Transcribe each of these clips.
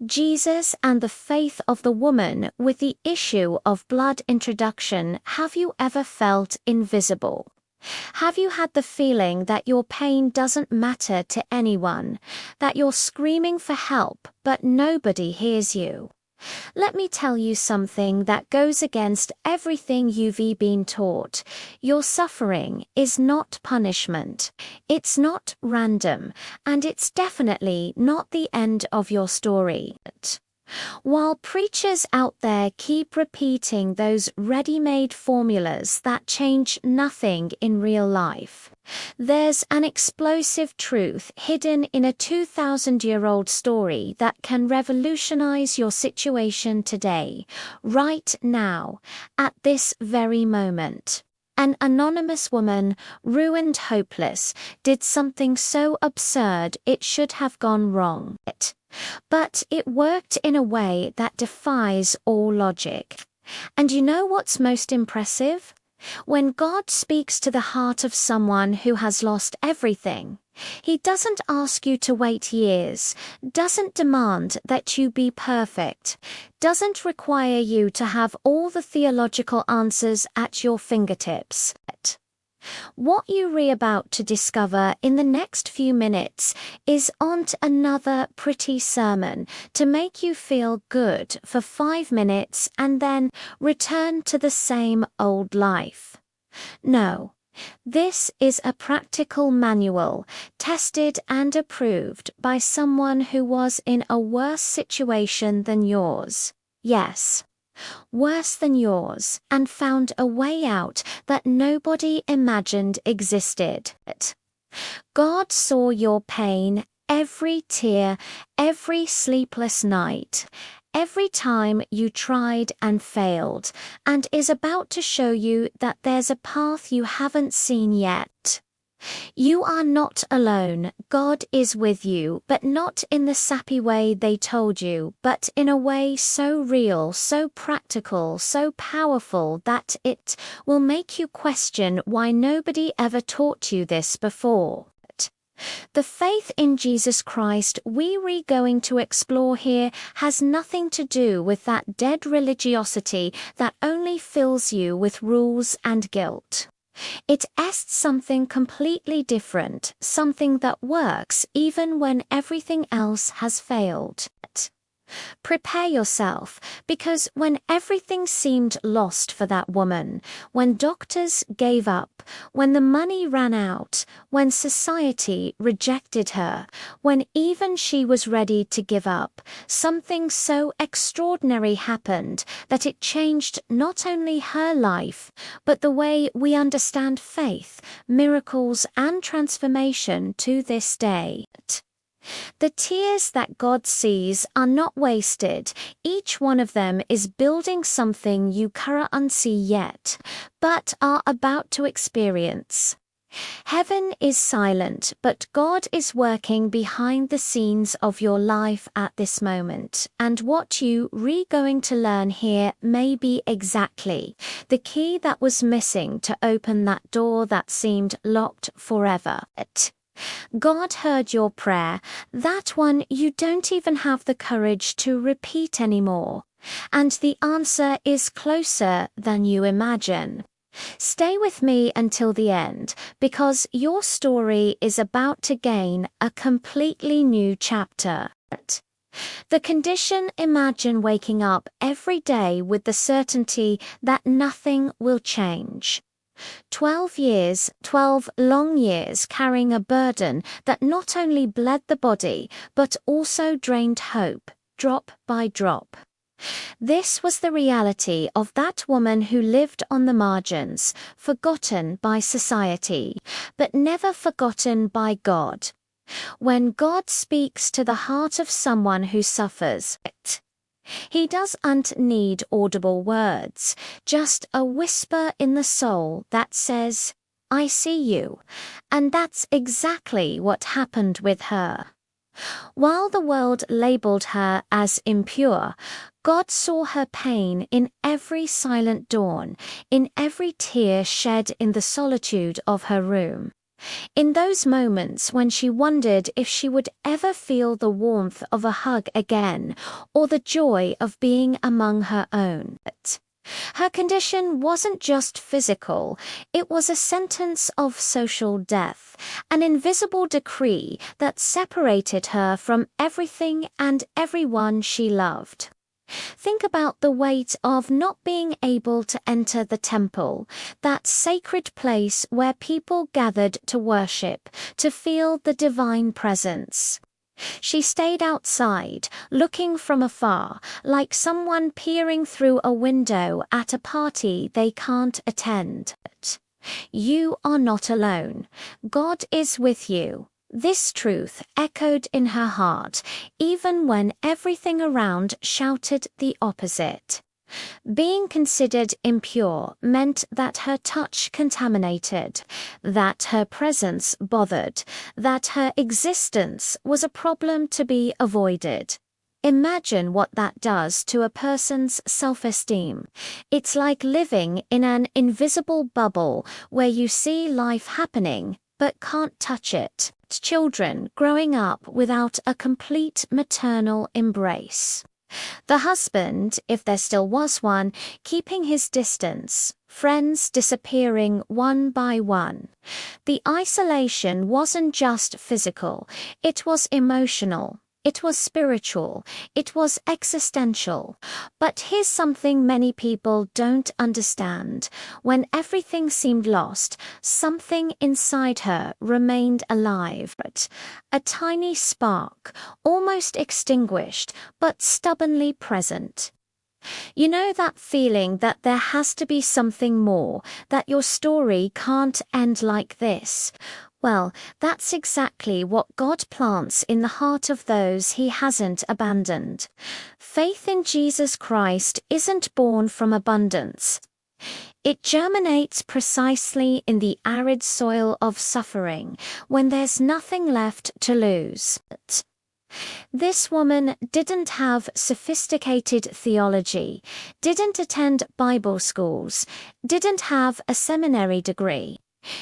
Jesus and the faith of the woman with the issue of blood introduction. Have you ever felt invisible? Have you had the feeling that your pain doesn't matter to anyone, that you're screaming for help but nobody hears you? Let me tell you something that goes against everything you've been taught. Your suffering is not punishment. It's not random, and it's definitely not the end of your story. While preachers out there keep repeating those ready-made formulas that change nothing in real life, there's an explosive truth hidden in a 2,000-year-old story that can revolutionize your situation today, right now, at this very moment. An anonymous woman, ruined, hopeless, did something so absurd it should have gone wrong. But it worked in a way that defies all logic. And you know what's most impressive? When God speaks to the heart of someone who has lost everything, He doesn't ask you to wait years, doesn't demand that you be perfect, doesn't require you to have all the theological answers at your fingertips. What you're about to discover in the next few minutes is not another pretty sermon to make you feel good for 5 minutes and then return to the same old life. No, this is a practical manual, tested and approved by someone who was in a worse situation than yours. Yes, worse than yours, and found a way out that nobody imagined existed. God saw your pain, every tear, every sleepless night, every time you tried and failed, and is about to show you that there's a path you haven't seen yet. You are not alone. God is with you, but not in the sappy way they told you, but in a way so real, so practical, so powerful that it will make you question why nobody ever taught you this before. The faith in Jesus Christ we're going to explore here has nothing to do with that dead religiosity that only fills you with rules and guilt. It is something completely different, something that works even when everything else has failed. Prepare yourself, because when everything seemed lost for that woman, when doctors gave up, when the money ran out, when society rejected her, when even she was ready to give up, something so extraordinary happened that it changed not only her life, but the way we understand faith, miracles, and transformation to this day. The tears that God sees are not wasted. Each one of them is building something you can't see yet, but are about to experience. Heaven is silent, but God is working behind the scenes of your life at this moment, and what you're going to learn here may be exactly the key that was missing to open that door that seemed locked forever. God heard your prayer, that one you don't even have the courage to repeat anymore, and the answer is closer than you imagine. Stay with me until the end, because your story is about to gain a completely new chapter. The condition: imagine waking up every day with the certainty that nothing will change. 12 years, 12 long years carrying a burden that not only bled the body, but also drained hope, drop by drop. This was the reality of that woman who lived on the margins, forgotten by society, but never forgotten by God. When God speaks to the heart of someone who suffers, He doesn't need audible words, just a whisper in the soul that says, "I see you." And that's exactly what happened with her. While the world labeled her as impure, God saw her pain in every silent dawn, in every tear shed in the solitude of her room. In those moments when she wondered if she would ever feel the warmth of a hug again or the joy of being among her own. Her condition wasn't just physical, it was a sentence of social death, an invisible decree that separated her from everything and everyone she loved. Think about the weight of not being able to enter the temple, that sacred place where people gathered to worship, to feel the divine presence. She stayed outside, looking from afar, like someone peering through a window at a party they can't attend. You are not alone. God is with you. This truth echoed in her heart, even when everything around shouted the opposite. Being considered impure meant that her touch contaminated, that her presence bothered, that her existence was a problem to be avoided. Imagine what that does to a person's self-esteem. It's like living in an invisible bubble where you see life happening but can't touch it. Children growing up without a complete maternal embrace. The husband, if there still was one, keeping his distance, friends disappearing one by one. The isolation wasn't just physical, it was emotional. It was spiritual, it was existential. But here's something many people don't understand. When everything seemed lost, something inside her remained alive. A tiny spark, almost extinguished, but stubbornly present. You know that feeling that there has to be something more, that your story can't end like this? Well, that's exactly what God plants in the heart of those He hasn't abandoned. Faith in Jesus Christ isn't born from abundance. It germinates precisely in the arid soil of suffering, when there's nothing left to lose. This woman didn't have sophisticated theology, didn't attend Bible schools, didn't have a seminary degree.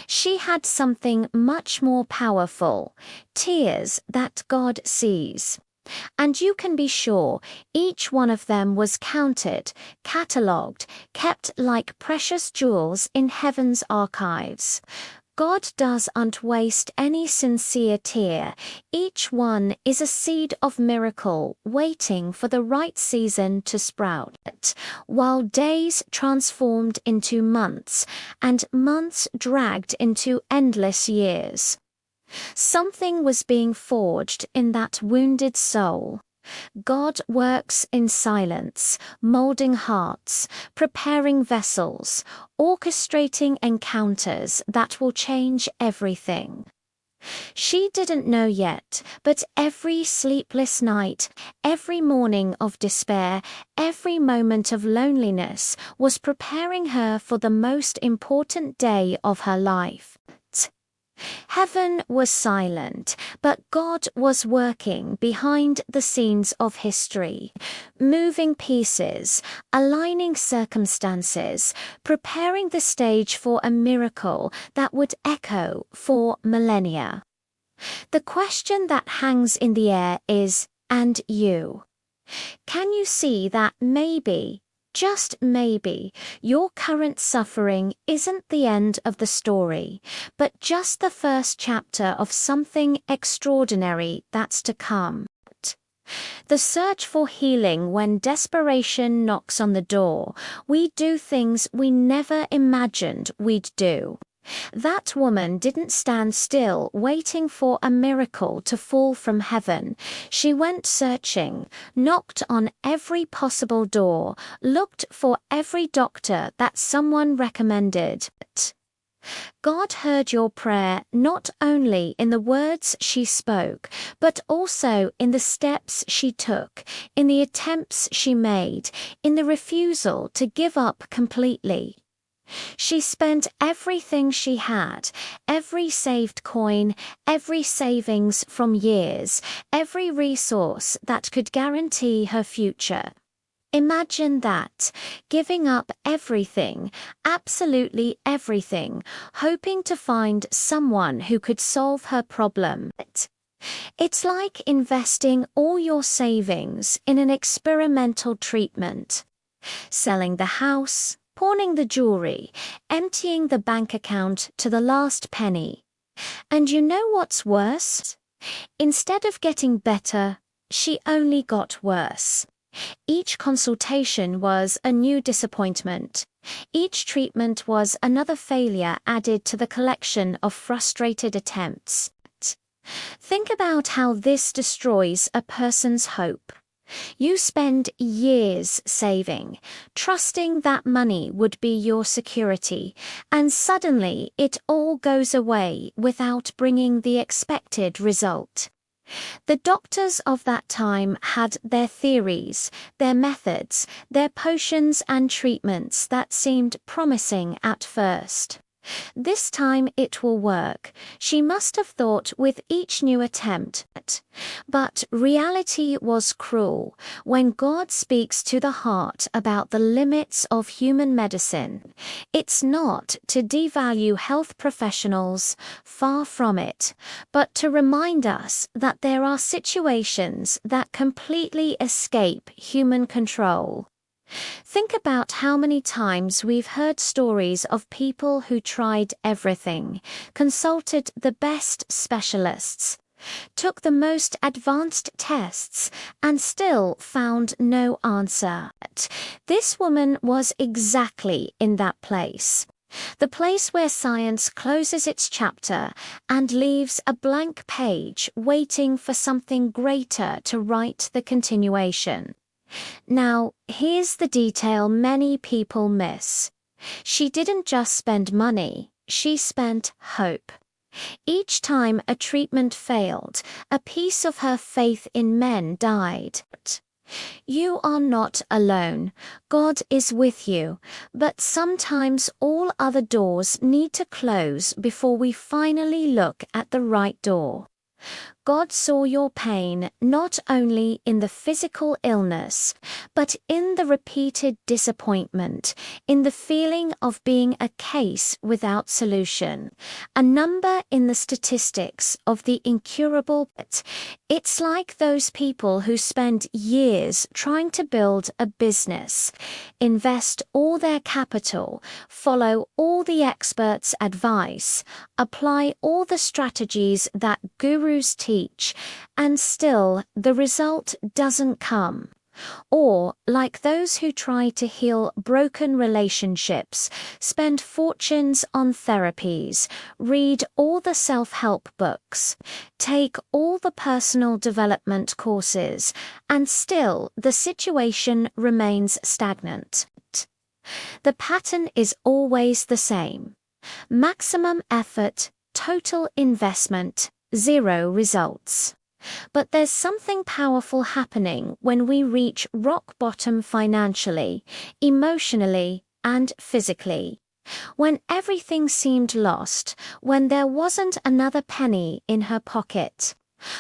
She had something much more powerful, tears that God sees. And you can be sure each one of them was counted, catalogued, kept like precious jewels in heaven's archives. God doesn't waste any sincere tear. Each one is a seed of miracle waiting for the right season to sprout, while days transformed into months and months dragged into endless years. Something was being forged in that wounded soul. God works in silence, molding hearts, preparing vessels, orchestrating encounters that will change everything. She didn't know yet, but every sleepless night, every morning of despair, every moment of loneliness was preparing her for the most important day of her life. Heaven was silent, but God was working behind the scenes of history, moving pieces, aligning circumstances, preparing the stage for a miracle that would echo for millennia. The question that hangs in the air is, and you? Can you see that maybe, just maybe, your current suffering isn't the end of the story, but just the first chapter of something extraordinary that's to come? The search for healing when desperation knocks on the door. We do things we never imagined we'd do. That woman didn't stand still waiting for a miracle to fall from heaven. She went searching, knocked on every possible door, looked for every doctor that someone recommended. God heard your prayer not only in the words she spoke, but also in the steps she took, in the attempts she made, in the refusal to give up completely. She spent everything she had, every saved coin, every savings from years, every resource that could guarantee her future. Imagine that, giving up everything, absolutely everything, hoping to find someone who could solve her problem. It's like investing all your savings in an experimental treatment, selling the house, pawning the jewelry, emptying the bank account to the last penny. And you know what's worse? Instead of getting better, she only got worse. Each consultation was a new disappointment. Each treatment was another failure added to the collection of frustrated attempts. Think about how this destroys a person's hope. You spend years saving, trusting that money would be your security, and suddenly it all goes away without bringing the expected result. The doctors of that time had their theories, their methods, their potions and treatments that seemed promising at first. This time it will work, she must have thought with each new attempt. But reality was cruel when God speaks to the heart about the limits of human medicine. It's not to devalue health professionals, far from it, but to remind us that there are situations that completely escape human control. Think about how many times we've heard stories of people who tried everything, consulted the best specialists, took the most advanced tests, and still found no answer. This woman was exactly in that place. The place where science closes its chapter and leaves a blank page waiting for something greater to write the continuation. Now, here's the detail many people miss. She didn't just spend money, she spent hope. Each time a treatment failed, a piece of her faith in men died. You are not alone. God is with you, but sometimes all other doors need to close before we finally look at the right door. God saw your pain not only in the physical illness, but in the repeated disappointment, in the feeling of being a case without solution, a number in the statistics of the incurable. It's like those people who spend years trying to build a business, invest all their capital, follow all the experts' advice, apply all the strategies that gurus teach, and still the result doesn't come. Or, like those who try to heal broken relationships, spend fortunes on therapies, read all the self-help books, take all the personal development courses, and still the situation remains stagnant. The pattern is always the same. Maximum effort, total investment, zero results. But there's something powerful happening when we reach rock bottom financially, emotionally, and physically. When everything seemed lost, when there wasn't another penny in her pocket.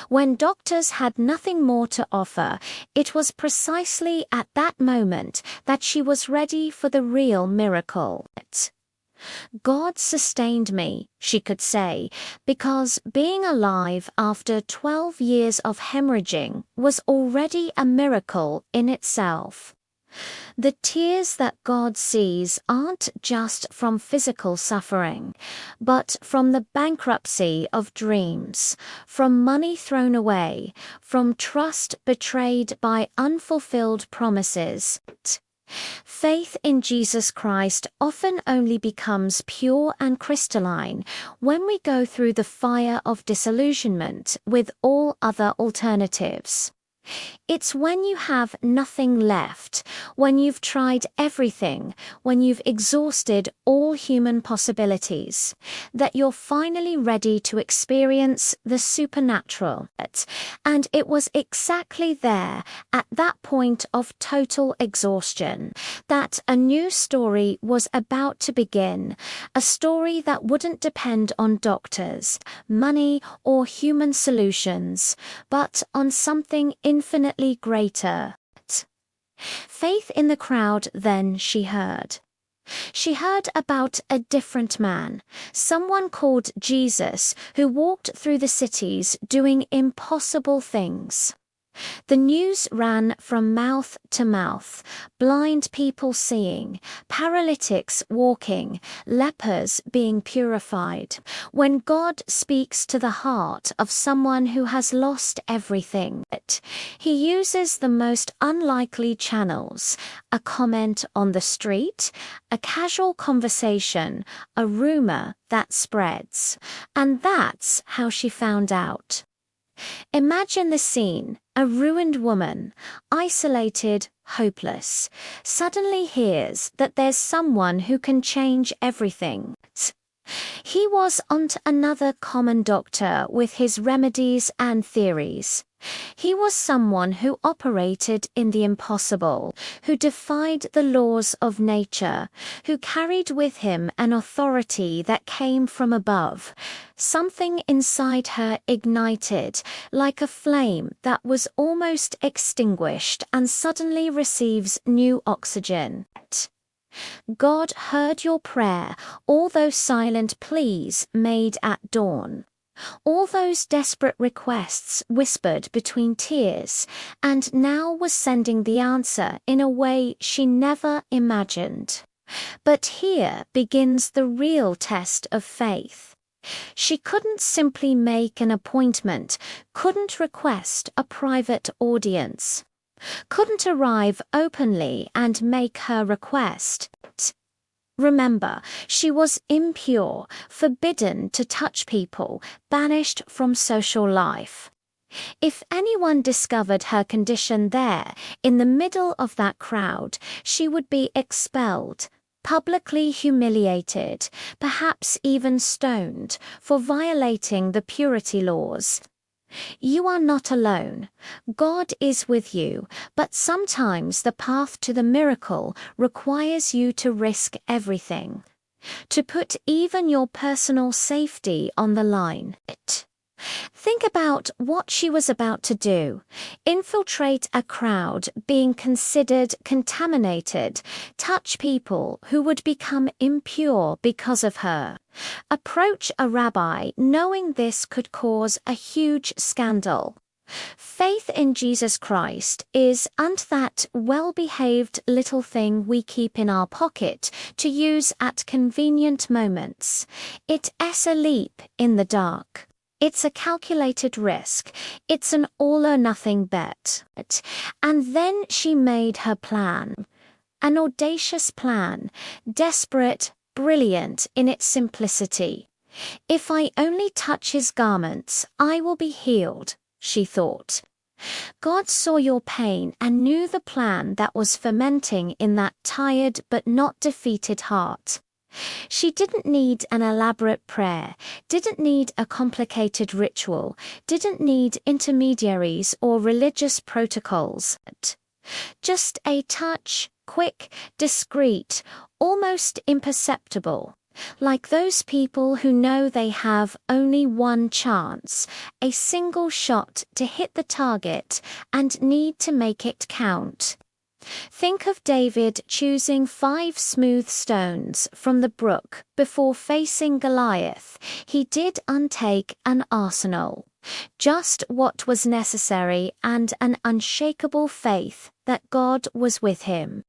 When doctors had nothing more to offer, it was precisely at that moment that she was ready for the real miracle. God sustained me, she could say, because being alive after 12 years of hemorrhaging was already a miracle in itself. The tears that God sees aren't just from physical suffering, but from the bankruptcy of dreams, from money thrown away, from trust betrayed by unfulfilled promises. Faith in Jesus Christ often only becomes pure and crystalline when we go through the fire of disillusionment with all other alternatives. It's when you have nothing left, when you've tried everything, when you've exhausted all human possibilities, that you're finally ready to experience the supernatural. And it was exactly there, at that point of total exhaustion, that a new story was about to begin, a story that wouldn't depend on doctors, money, or human solutions, but on something infinitely greater. Faith in the crowd then she heard. She heard about a different man, someone called Jesus, who walked through the cities doing impossible things. The news ran from mouth to mouth, blind people seeing, paralytics walking, lepers being purified. When God speaks to the heart of someone who has lost everything, he uses the most unlikely channels: a comment on the street, a casual conversation, a rumor that spreads. And that's how she found out. Imagine the scene: a ruined woman, isolated, hopeless, suddenly hears that there's someone who can change everything. He was onto another common doctor with his remedies and theories. He was someone who operated in the impossible, who defied the laws of nature, who carried with him an authority that came from above. Something inside her ignited, like a flame that was almost extinguished and suddenly receives new oxygen. God heard your prayer, all those silent pleas made at dawn. All those desperate requests whispered between tears, and now was sending the answer in a way she never imagined. But here begins the real test of faith. She couldn't simply make an appointment, couldn't request a private audience, couldn't arrive openly and make her request. Remember, she was impure, forbidden to touch people, banished from social life. If anyone discovered her condition there, in the middle of that crowd, she would be expelled, publicly humiliated, perhaps even stoned, for violating the purity laws. You are not alone. God is with you, but sometimes the path to the miracle requires you to risk everything, to put even your personal safety on the line. Think about what she was about to do: infiltrate a crowd being considered contaminated, touch people who would become impure because of her, approach a rabbi knowing this could cause a huge scandal. Faith in Jesus Christ isn't that well-behaved little thing we keep in our pocket to use at convenient moments. It's a leap in the dark. It's a calculated risk. It's an all-or-nothing bet. And then she made her plan. An audacious plan, desperate, brilliant in its simplicity. If I only touch his garments, I will be healed, she thought. God saw your pain and knew the plan that was fermenting in that tired but not defeated heart. She didn't need an elaborate prayer, didn't need a complicated ritual, didn't need intermediaries or religious protocols. Just a touch, quick, discreet, almost imperceptible, like those people who know they have only one chance, a single shot to hit the target and need to make it count. Think of David choosing 5 smooth stones from the brook before facing Goliath. He did untake an arsenal, just what was necessary, and an unshakable faith that God was with him.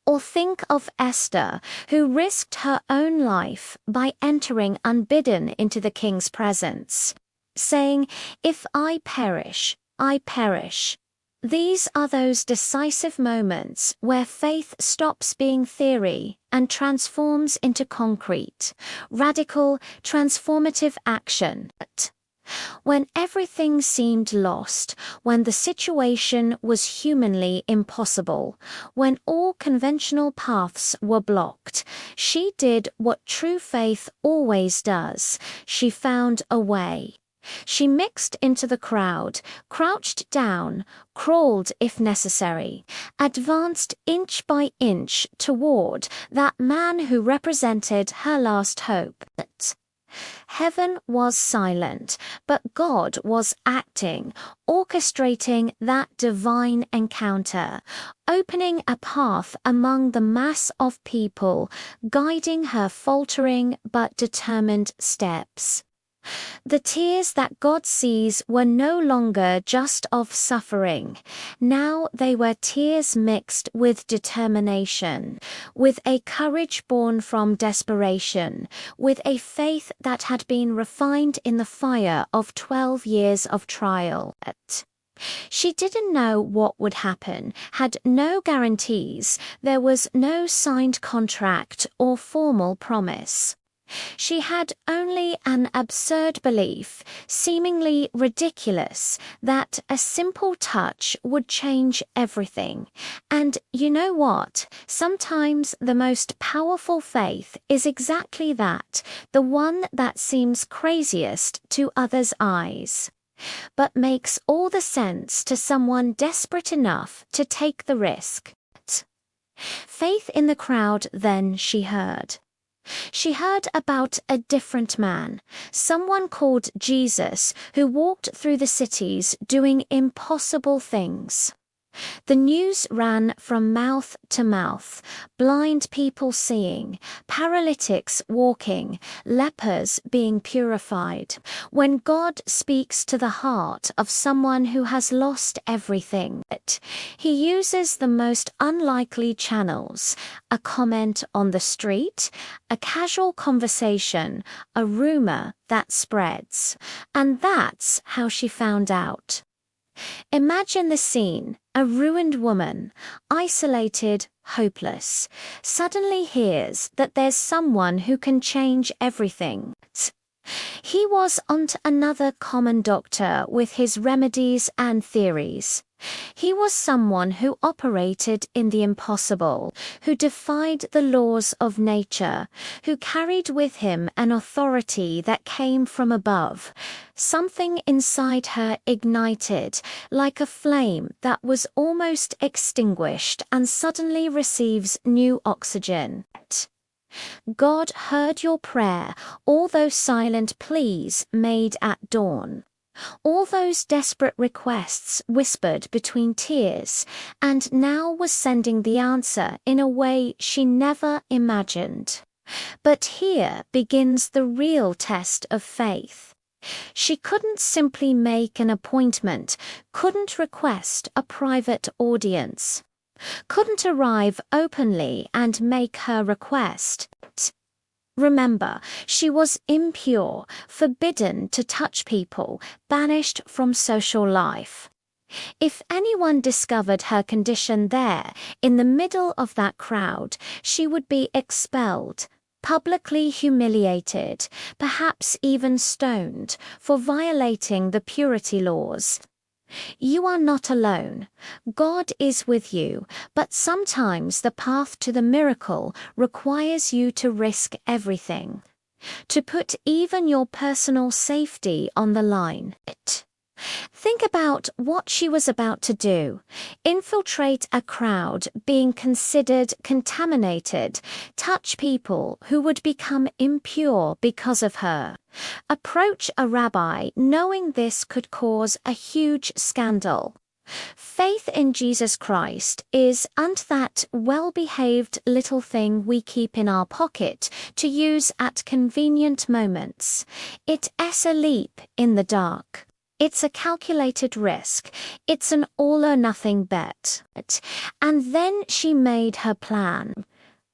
Or think of Esther, who risked her own life by entering unbidden into the king's presence, saying, "If I perish, I perish." These are those decisive moments where faith stops being theory and transforms into concrete, radical, transformative action. When everything seemed lost, when the situation was humanly impossible, when all conventional paths were blocked, she did what true faith always does. She found a way. She mixed into the crowd, crouched down, crawled if necessary, advanced inch by inch toward that man who represented her last hope. Heaven was silent, but God was acting, orchestrating that divine encounter, opening a path among the mass of people, guiding her faltering but determined steps. The tears that God sees were no longer just of suffering. Now they were tears mixed with determination, with a courage born from desperation, with a faith that had been refined in the fire of 12 years of trial. She didn't know what would happen, had no guarantees, there was no signed contract or formal promise. She had only an absurd belief, seemingly ridiculous, that a simple touch would change everything. And you know what? Sometimes the most powerful faith is exactly that, the one that seems craziest to others' eyes, but makes all the sense to someone desperate enough to take the risk. Faith in the crowd then she heard. She heard about a different man, someone called Jesus, who walked through the cities doing impossible things. The news ran from mouth to mouth, blind people seeing, paralytics walking, lepers being purified. When God speaks to the heart of someone who has lost everything, he uses the most unlikely channels: a comment on the street, a casual conversation, a rumor that spreads. And that's how she found out. Imagine the scene: a ruined woman, isolated, hopeless, suddenly hears that there's someone who can change everything. He was onto another common doctor with his remedies and theories. He was someone who operated in the impossible, who defied the laws of nature, who carried with him an authority that came from above. Something inside her ignited, like a flame that was almost extinguished and suddenly receives new oxygen. God heard your prayer, all those silent pleas made at dawn. All those desperate requests whispered between tears, and now was sending the answer in a way she never imagined. But here begins the real test of faith. She couldn't simply make an appointment, couldn't request a private audience, couldn't arrive openly and make her request. Remember, she was impure, forbidden to touch people, banished from social life. If anyone discovered her condition there, in the middle of that crowd, she would be expelled, publicly humiliated, perhaps even stoned, for violating the purity laws. You are not alone. God is with you, but sometimes the path to the miracle requires you to risk everything, to put even your personal safety on the line. Think about what she was about to do: infiltrate a crowd being considered contaminated, touch people who would become impure because of her, approach a rabbi knowing this could cause a huge scandal. Faith in Jesus Christ isn't that well-behaved little thing we keep in our pocket to use at convenient moments. It's a leap in the dark. It's a calculated risk. It's an all-or-nothing bet. And then she made her plan.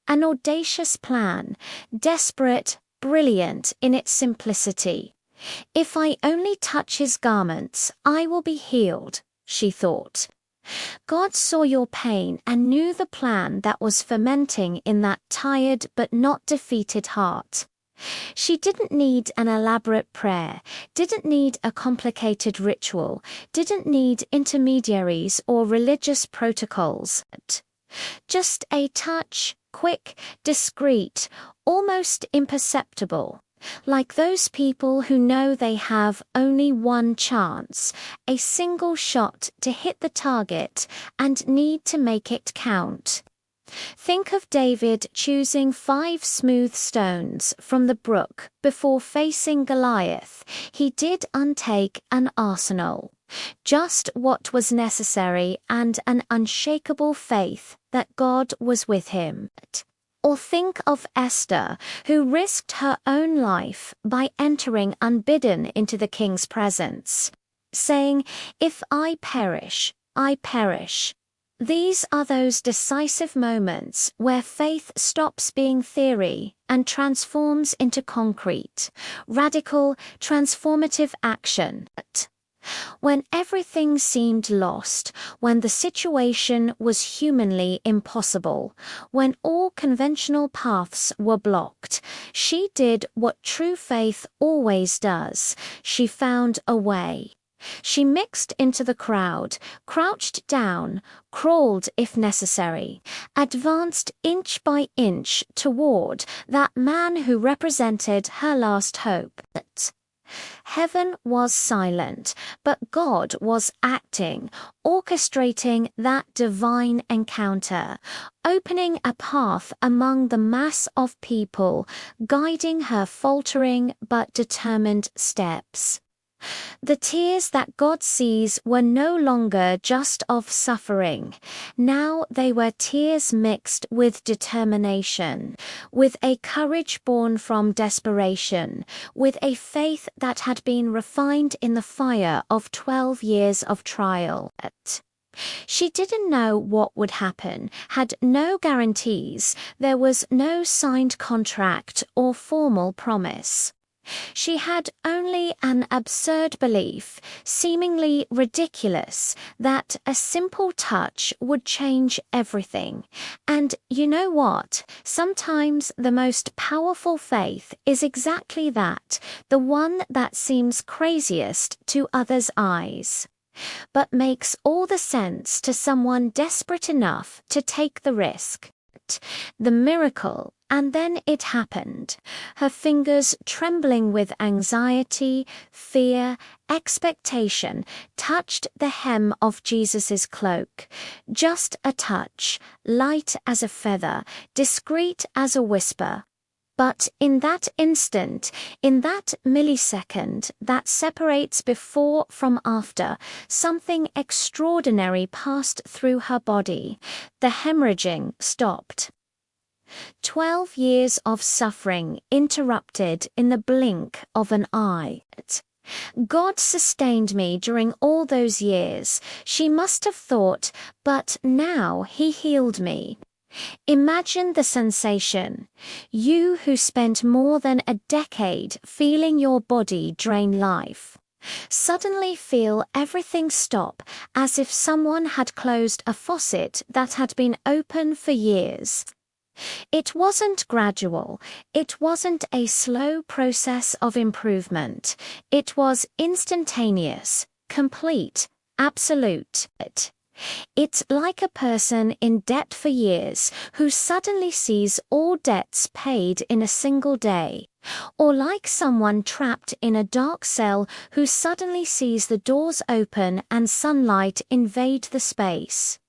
An audacious plan, desperate, brilliant in its simplicity. If I only touch his garments, I will be healed, she thought. God saw your pain and knew the plan that was fermenting in that tired but not defeated heart. She didn't need an elaborate prayer, didn't need a complicated ritual, didn't need intermediaries or religious protocols. Just a touch, quick, discreet, almost imperceptible, like those people who know they have only one chance, a single shot to hit the target and need to make it count. Think of David choosing 5 smooth stones from the brook before facing Goliath. He did untake an arsenal, just what was necessary, and an unshakable faith that God was with him. Or think of Esther, who risked her own life by entering unbidden into the king's presence, saying, "If I perish, I perish." These are those decisive moments where faith stops being theory and transforms into concrete, radical, transformative action. When everything seemed lost, when the situation was humanly impossible, when all conventional paths were blocked, she did what true faith always does. She found a way. She mixed into the crowd, crouched down, crawled if necessary, advanced inch by inch toward that man who represented her last hope. Heaven was silent, but God was acting, orchestrating that divine encounter, opening a path among the mass of people, guiding her faltering but determined steps. The tears that God sees were no longer just of suffering. Now they were tears mixed with determination, with a courage born from desperation, with a faith that had been refined in the fire of 12 years of trial. She didn't know what would happen, had no guarantees, there was no signed contract or formal promise. She had only an absurd belief, seemingly ridiculous, that a simple touch would change everything. And you know what? Sometimes the most powerful faith is exactly that, the one that seems craziest to others' eyes, but makes all the sense to someone desperate enough to take the risk. The miracle, and then it happened. Her fingers trembling with anxiety, fear, expectation, touched the hem of Jesus' cloak. Just a touch, light as a feather, discreet as a whisper. But in that instant, in that millisecond that separates before from after, something extraordinary passed through her body. The hemorrhaging stopped. 12 years of suffering interrupted in the blink of an eye. God sustained me during all those years, she must have thought, but now He healed me. Imagine the sensation. You who spent more than a decade feeling your body drain life, suddenly feel everything stop, as if someone had closed a faucet that had been open for years. It wasn't gradual, it wasn't a slow process of improvement, it was instantaneous, complete, absolute. It's like a person in debt for years who suddenly sees all debts paid in a single day, or like someone trapped in a dark cell who suddenly sees the doors open and sunlight invade the space.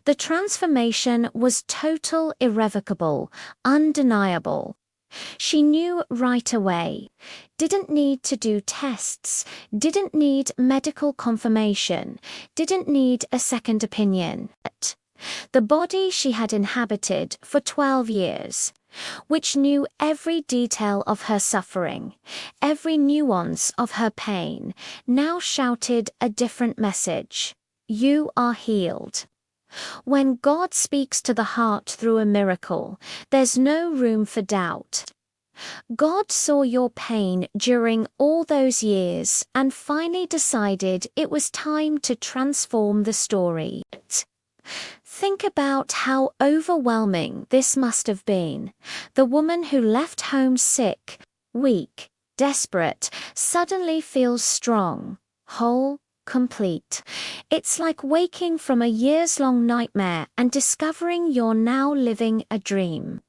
The transformation was total, irrevocable, undeniable. She knew right away. Didn't need to do tests, didn't need medical confirmation, didn't need a second opinion. The body she had inhabited for 12 years, which knew every detail of her suffering, every nuance of her pain, now shouted a different message. You are healed. When God speaks to the heart through a miracle, there's no room for doubt. God saw your pain during all those years and finally decided it was time to transform the story. Think about how overwhelming this must have been. The woman who left home sick, weak, desperate, suddenly feels strong, whole, complete. It's like waking from a years-long nightmare and discovering you're now living a dream.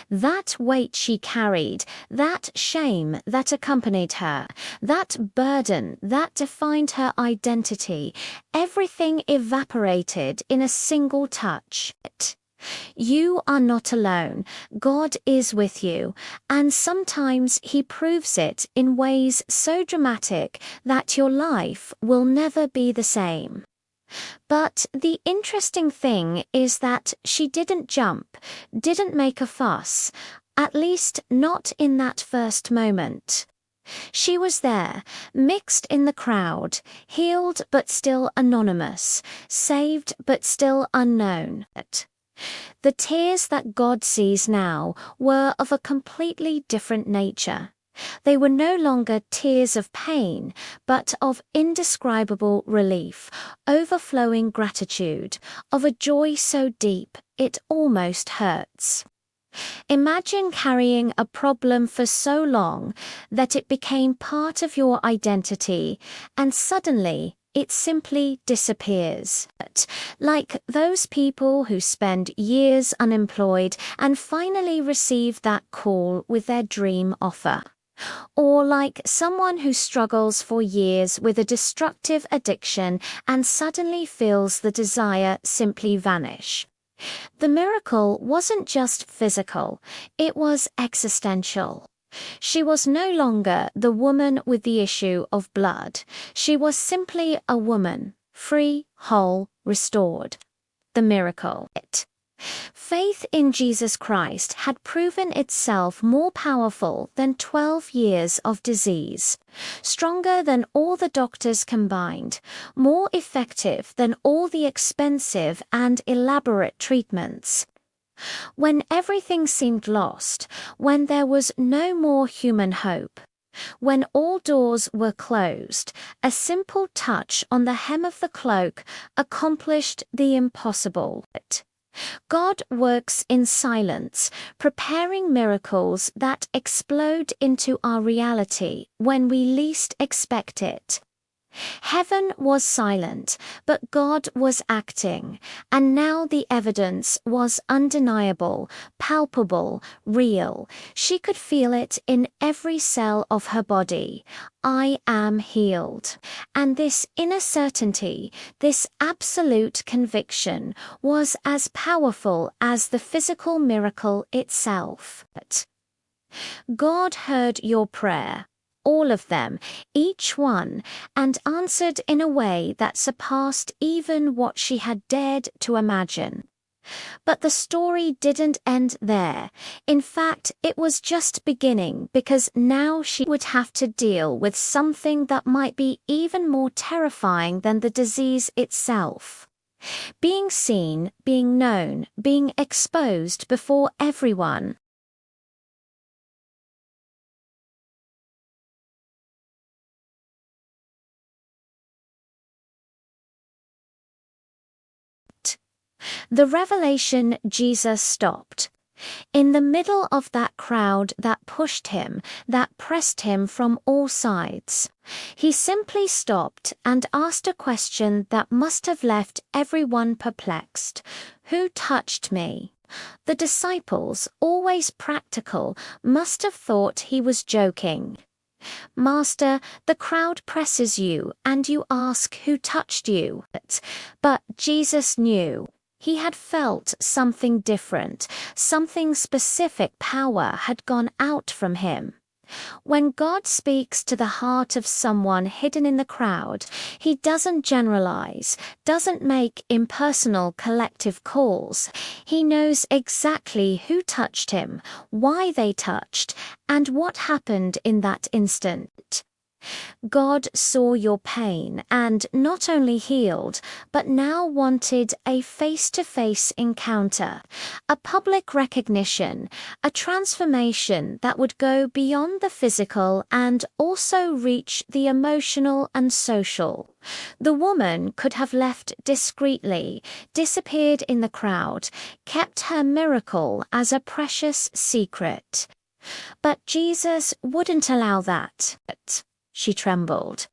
That weight she carried, that shame that accompanied her, that burden that defined her identity, everything evaporated in a single touch. You are not alone. God is with you, and sometimes He proves it in ways so dramatic that your life will never be the same. But the interesting thing is that she didn't jump, didn't make a fuss, at least not in that first moment. She was there, mixed in the crowd, healed but still anonymous, saved but still unknown. The tears that God sees now were of a completely different nature. They were no longer tears of pain, but of indescribable relief, overflowing gratitude, of a joy so deep it almost hurts. Imagine carrying a problem for so long that it became part of your identity, and suddenly it simply disappears. Like those people who spend years unemployed and finally receive that call with their dream offer. Or like someone who struggles for years with a destructive addiction and suddenly feels the desire simply vanish. The miracle wasn't just physical, it was existential. She was no longer the woman with the issue of blood. She was simply a woman, free, whole, restored. The miracle. Faith in Jesus Christ had proven itself more powerful than 12 years of disease, stronger than all the doctors combined, more effective than all the expensive and elaborate treatments. When everything seemed lost, when there was no more human hope, when all doors were closed, a simple touch on the hem of the cloak accomplished the impossible. God works in silence, preparing miracles that explode into our reality when we least expect it. Heaven was silent, but God was acting, and now the evidence was undeniable, palpable, real. She could feel it in every cell of her body. I am healed. And this inner certainty, this absolute conviction, was as powerful as the physical miracle itself. God heard your prayer. All of them, each one, and answered in a way that surpassed even what she had dared to imagine. But the story didn't end there. In fact, it was just beginning, because now she would have to deal with something that might be even more terrifying than the disease itself. Being seen, being known, being exposed before everyone. The revelation Jesus stopped. In the middle of that crowd that pushed him, that pressed him from all sides, he simply stopped and asked a question that must have left everyone perplexed. Who touched me? The disciples, always practical, must have thought he was joking. Master, the crowd presses you, and you ask who touched you. But Jesus knew. He had felt something different, something specific power had gone out from him. When God speaks to the heart of someone hidden in the crowd, He doesn't generalize, doesn't make impersonal collective calls. He knows exactly who touched him, why they touched, and what happened in that instant. God saw your pain and not only healed, but now wanted a face-to-face encounter, a public recognition, a transformation that would go beyond the physical and also reach the emotional and social. The woman could have left discreetly, disappeared in the crowd, kept her miracle as a precious secret. But Jesus wouldn't allow that. She trembled.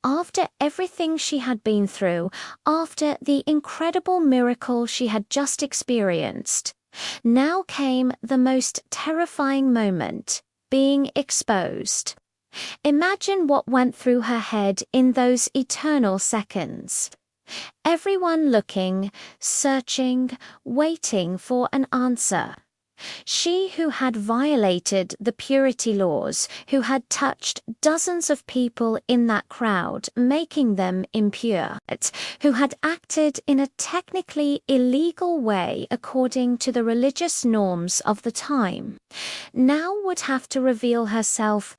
After everything she had been through, after the incredible miracle she had just experienced, now came the most terrifying moment, being exposed. Imagine what went through her head in those eternal seconds. Everyone looking, searching, waiting for an answer. She who had violated the purity laws, who had touched dozens of people in that crowd, making them impure, who had acted in a technically illegal way according to the religious norms of the time, now would have to reveal herself.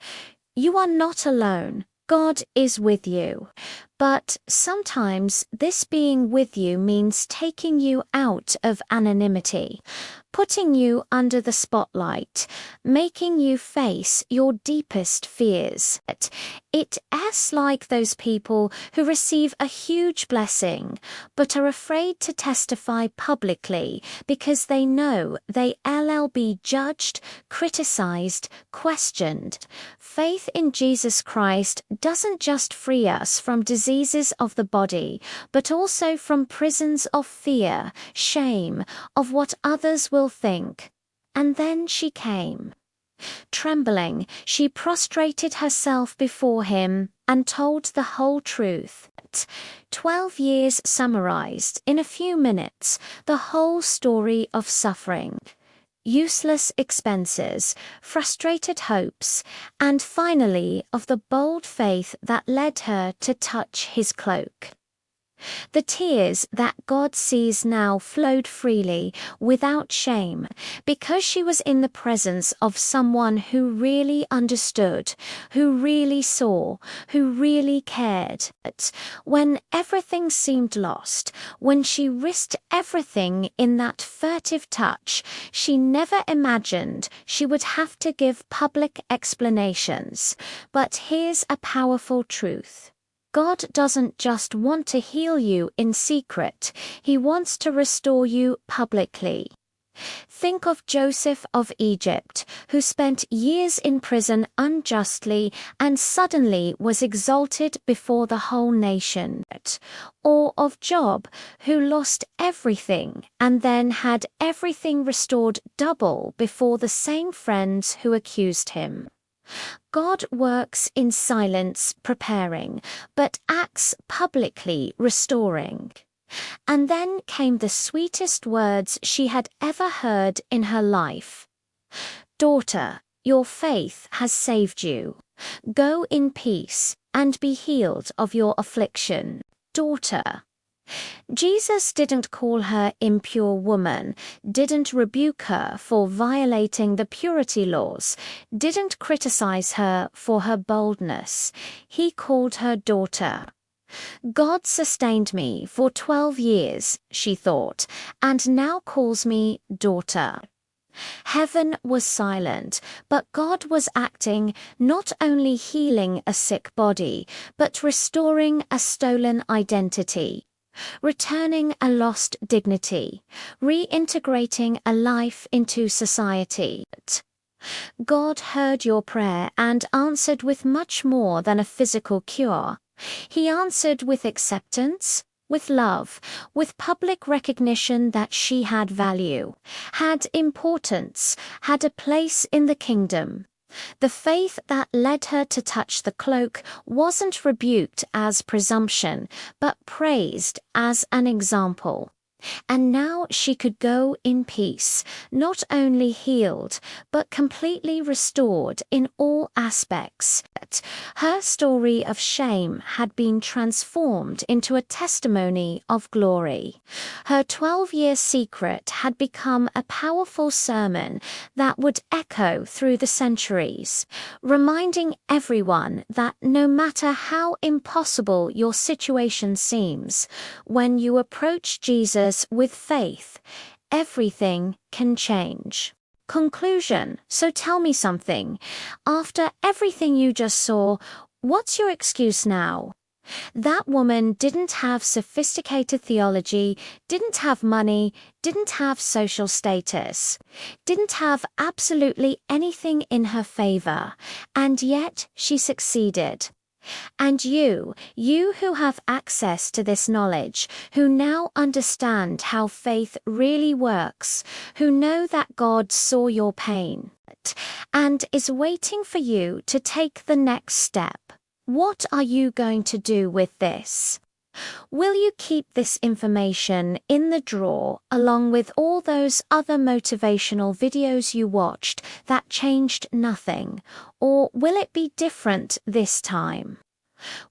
You are not alone. God is with you. But sometimes this being with you means taking you out of anonymity, putting you under the spotlight, making you face your deepest fears. It's like those people who receive a huge blessing, but are afraid to testify publicly because they know they'll be judged, criticized, questioned. Faith in Jesus Christ doesn't just free us from diseases of the body, but also from prisons of fear, shame, of what others will think. And then she came. Trembling, she prostrated herself before him and told the whole truth. 12 years summarized in a few minutes, the whole story of suffering, useless expenses, frustrated hopes, and finally of the bold faith that led her to touch his cloak. The tears that God sees now flowed freely, without shame, because she was in the presence of someone who really understood, who really saw, who really cared. When everything seemed lost, when she risked everything in that furtive touch, she never imagined she would have to give public explanations. But here's a powerful truth. God doesn't just want to heal you in secret, He wants to restore you publicly. Think of Joseph of Egypt, who spent years in prison unjustly and suddenly was exalted before the whole nation. Or of Job, who lost everything and then had everything restored double before the same friends who accused him. God works in silence, preparing, but acts publicly, restoring. And then came the sweetest words she had ever heard in her life. Daughter, your faith has saved you. Go in peace and be healed of your affliction. Daughter. Jesus didn't call her impure woman, didn't rebuke her for violating the purity laws, didn't criticize her for her boldness. He called her daughter. God sustained me for 12 years, she thought, and now calls me daughter. Heaven was silent, but God was acting, not only healing a sick body, but restoring a stolen identity, returning a lost dignity, reintegrating a life into society. God heard your prayer and answered with much more than a physical cure. He answered with acceptance, with love, with public recognition that she had value, had importance, had a place in the kingdom. The faith that led her to touch the cloak wasn't rebuked as presumption, but praised as an example. And now she could go in peace, not only healed, but completely restored in all aspects. Her story of shame had been transformed into a testimony of glory. Her 12-year secret had become a powerful sermon that would echo through the centuries, reminding everyone that no matter how impossible your situation seems, when you approach Jesus with faith, everything can change. Conclusion. So tell me something. After everything you just saw, what's your excuse now? That woman didn't have sophisticated theology, didn't have money, didn't have social status, didn't have absolutely anything in her favor, and yet she succeeded. And you who have access to this knowledge, who now understand how faith really works, who know that God saw your pain, and is waiting for you to take the next step. What are you going to do with this? Will you keep this information in the drawer along with all those other motivational videos you watched that changed nothing, or will it be different this time?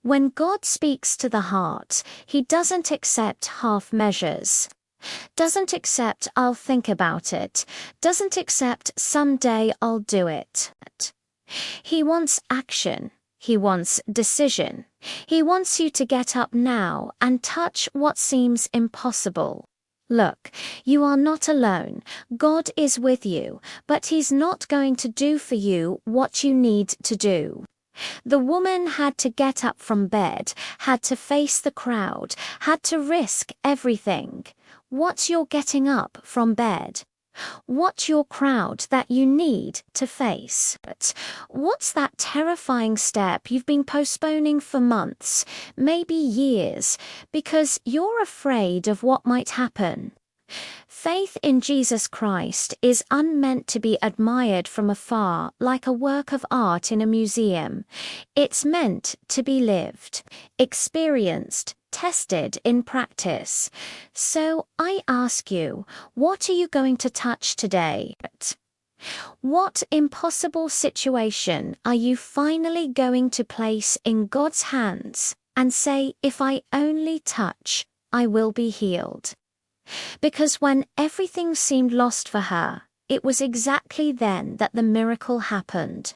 When God speaks to the heart, He doesn't accept half measures. Doesn't accept "I'll think about it," doesn't accept "someday I'll do it." He wants action. He wants decision. He wants you to get up now and touch what seems impossible. Look, you are not alone. God is with you, but He's not going to do for you what you need to do. The woman had to get up from bed, had to face the crowd, had to risk everything. What's your getting up from bed? What's your crowd that you need to face? What's that terrifying step you've been postponing for months, maybe years, because you're afraid of what might happen? Faith in Jesus Christ is unmeant to be admired from afar like a work of art in a museum. It's meant to be lived, experienced, tested in practice. So I ask you, what are you going to touch today? What impossible situation are you finally going to place in God's hands and say, "If I only touch, I will be healed"? Because when everything seemed lost for her, it was exactly then that the miracle happened.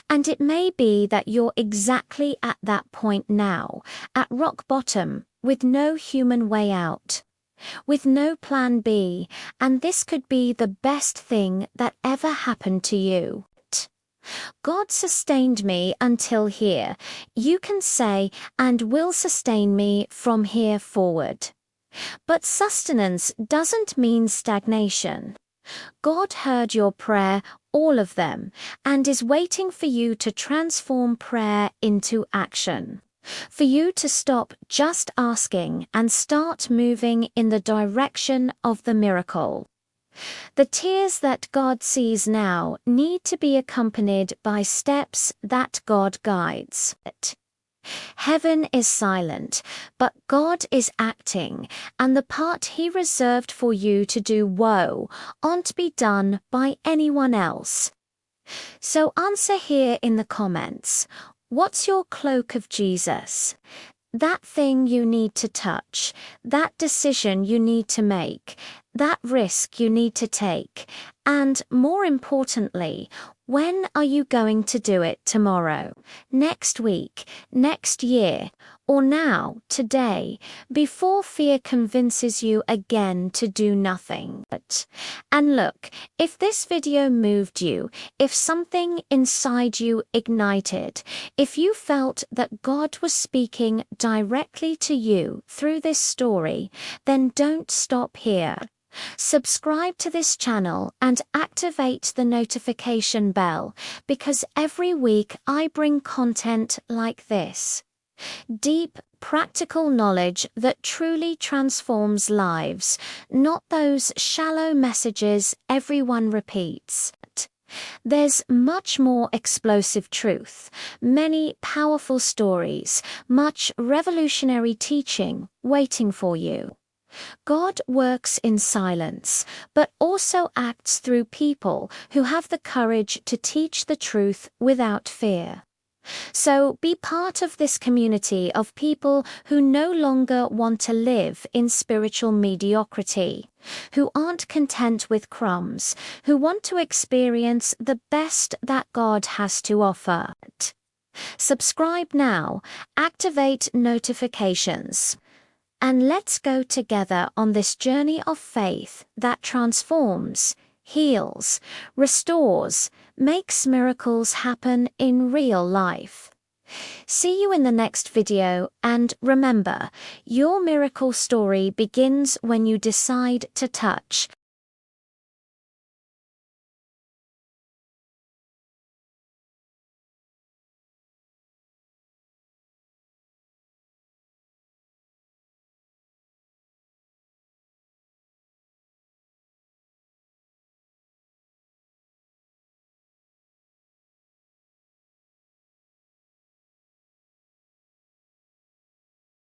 And it may be that you're exactly at that point now, at rock bottom, with no human way out, with no plan B, and this could be the best thing that ever happened to you. God sustained me until here. You can say, "and will sustain me from here forward." But sustenance doesn't mean stagnation. God heard your prayer, all of them, and is waiting for you to transform prayer into action. For you to stop just asking and start moving in the direction of the miracle. The tears that God sees now need to be accompanied by steps that God guides. Heaven is silent, but God is acting, and the part He reserved for you to do aren't be done by anyone else. So answer here in the comments. What's your cloak of Jesus? That thing you need to touch, that decision you need to make, that risk you need to take, and more importantly, when are you going to do it tomorrow, next week, next year, or now, today, before fear convinces you again to do nothing? And look, if this video moved you, if something inside you ignited, if you felt that God was speaking directly to you through this story, then don't stop here. Subscribe to this channel and activate the notification bell, because every week I bring content like this. Deep, practical knowledge that truly transforms lives, not those shallow messages everyone repeats. There's much more explosive truth, many powerful stories, much revolutionary teaching waiting for you. God works in silence, but also acts through people who have the courage to teach the truth without fear. So be part of this community of people who no longer want to live in spiritual mediocrity, who aren't content with crumbs, who want to experience the best that God has to offer. Subscribe now, activate notifications, and let's go together on this journey of faith that transforms, heals, restores, makes miracles happen in real life. See you in the next video, and remember, your miracle story begins when you decide to touch,